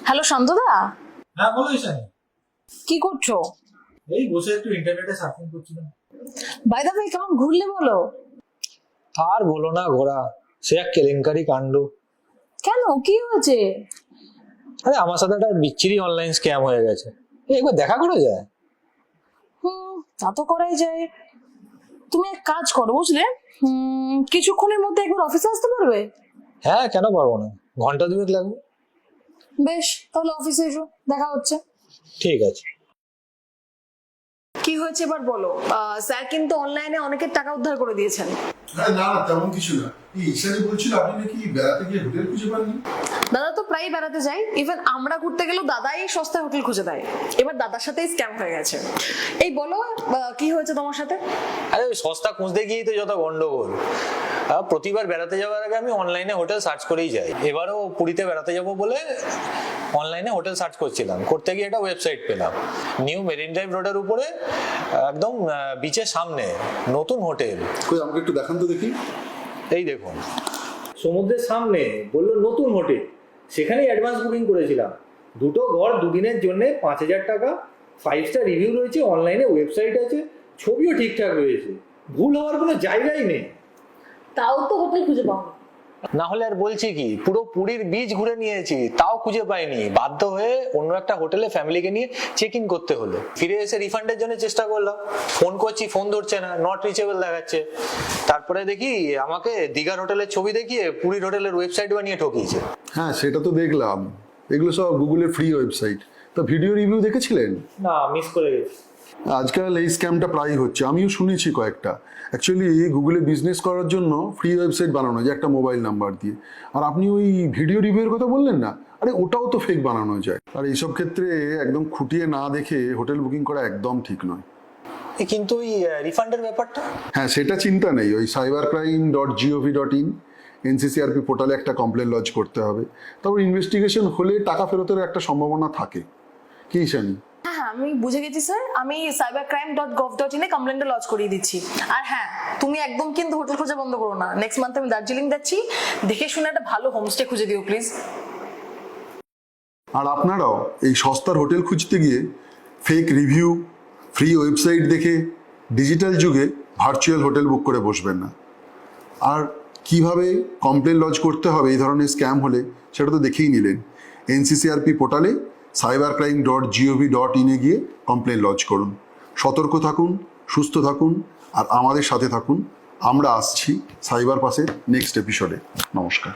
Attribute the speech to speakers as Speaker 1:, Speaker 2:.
Speaker 1: Hello শান্তদা।
Speaker 2: হ্যাঁ বলো ঈশানী।
Speaker 1: কি করছো?
Speaker 2: এই বসে একটু ইন্টারনেটে সার্ফিং করছিলাম।
Speaker 1: বাই দ্য ওয়ে, কেমন ঘুরলে বলো?
Speaker 2: আর বলো না, ঘোরা সে এক কেলেঙ্কারি কাণ্ড।
Speaker 1: কেন, কি হয়েছে?
Speaker 2: আরে আমার সাথে একটা বিচ্ছিরি অনলাইন স্ক্যাম হয়ে গেছে। একবার দেখা করে যায়।
Speaker 1: তা তো করাই যায়। তুমি এক কাজ করো বুঝলে, কিছুক্ষণের মধ্যে একবার অফিসে আসতে পারবে?
Speaker 2: হ্যাঁ কেন পারবো না, ঘন্টা দুয়েক লাগবে।
Speaker 1: বেশ, তাহলে অফিসে এসো, দেখা হচ্ছে।
Speaker 2: ঠিক আছে।
Speaker 1: কি হয়েছে এবার বলো। স্যার কিন্তু অনলাইনে অনেকের টাকা উদ্ধার করে দিয়েছেন।
Speaker 3: না না, তেমন কিছু না। এই ঈশানী বলছিল আপনি নাকি বেড়াতে গিয়ে হোটেল খুঁজে পাননি।
Speaker 1: দাদা তো প্রায় বেড়াতে যায়, ইভেন আমরা ঘুরতে গেলেও দাদাই সস্তায় হোটেল খুঁজে দেয়। এবার দাদার সাথেই স্ক্যাম হয়ে গেছে। এই বলো, কি হয়েছে তোমার সাথে?
Speaker 2: আরে ওই সস্তা খুঁজতে গিয়েই তো যত গন্ডগোল। প্রতিবার বেড়াতে যাওয়ার আগে আমি অনলাইনে হোটেল সার্চ করেই যাই। এবারও পুরীতে বেড়াতে যাব বলে অনলাইনে হোটেল সার্চ করছিলাম, করতে গিয়ে একটা ওয়েবসাইট পেলাম। নিউ মেরিন ড্রাইভ রোডের উপরে, একদম বিচের সামনে নতুন হোটেল।
Speaker 3: কই আমাকে একটু দেখান তো দেখি।
Speaker 2: এই দেখুন, সমুদ্রের সামনে বললো নতুন হোটেল, সেখানেই অ্যাডভান্স বুকিং করেছিলাম। দুটো ঘর দুদিনের জন্য 5,000 টাকা, 5 স্টার রিভিউ রয়েছে, অনলাইনে ওয়েবসাইট আছে, ছবিও ঠিকঠাক রয়েছে, ভুল হওয়ার কোনো জায়গাই নেই।
Speaker 1: তাও তো হোটেল খুঁজে পাও না?
Speaker 2: না হলে আর বলছি কি, পুরো পুরীর বিচ ঘুরে নিয়েছি, তাও খুঁজে পাইনি। বাধ্য হয়ে অন্য একটা হোটেলে ফ্যামিলিকে নিয়ে চেক ইন করতে হলো। ফিরে এসে রিফান্ডের জন্য চেষ্টা করলাম, ফোন করছি ফোন ধরছে না, নট রিচেবল দেখাচ্ছে। তারপরে দেখি আমাকে দীঘার হোটেলের ছবি দেখিয়ে পুরীর হোটেলের ওয়েবসাইট বানিয়ে ঠকিয়েছে।
Speaker 3: হ্যাঁ সেটা তো দেখলাম, এগুলো সব গুগলের ফ্রি ওয়েবসাইট। তা ভিডিও রিভিউ দেখেছিলেন?
Speaker 2: না, মিস করে গেছি।
Speaker 3: আজকাল এই স্ক্যামটা প্রায়ই হচ্ছে, আমিও শুনেছি কয়েকটা। অ্যাকচুয়ালি গুগলে বিজনেস করার জন্য ফ্রি ওয়েবসাইট বানানো যায় একটা মোবাইল নাম্বার দিয়ে। আর আপনি ওই ভিডিও রিভিউয়ের কথা বললেন না, আরে ওটাও তো ফেক বানানো যায়। আর এইসব ক্ষেত্রে একদম খুঁটিয়ে না দেখে হোটেল বুকিং করা একদম ঠিক নয়।
Speaker 2: কিন্তু ওই রিফান্ডের ব্যাপারটা?
Speaker 3: হ্যাঁ সেটা চিন্তা নেই, ওই cybercrime.gov.in এনসিসিআরপি পোর্টালে একটা কমপ্লেন লজ করতে হবে। তারপর ইনভেস্টিগেশন হলে টাকা ফেরতের একটা সম্ভাবনা থাকে। কি জানি।
Speaker 1: হ্যাঁ হ্যাঁ, আমি বুঝে গেছি স্যার, আমি cybercrime.gov.in এ কমপ্লেনটা লজ করিয়ে দিচ্ছি। আর হ্যাঁ, তুমি একদম কিন্তু হোটেল খোঁজা বন্ধ করো না। নেক্সট মান্থ আমি দার্জিলিং যাচ্ছি, দেখে শুনে একটা ভালো হোমস্টে খুঁজে দিও প্লিজ।
Speaker 3: আর আপনারাও এই সস্তার হোটেল খুঁজতে গিয়ে ফেক রিভিউ, ফ্রি ওয়েবসাইট দেখে ডিজিটাল যুগে ভার্চুয়াল হোটেল বুক করে বসবেন না। আর কিভাবে কমপ্লেন লজ করতে হবে এই ধরনের স্ক্যাম হলে সেটা তো দেখেই নিলেন। এনসিসিআরপি পোর্টালে cybercrime.gov.in গিয়ে কমপ্লেন লজ করুন। সতর্ক থাকুন, সুস্থ থাকুন, আর আমাদের সাথে থাকুন। আমরা আসছি সাইবার পাসের নেক্সট এপিসোডে। নমস্কার।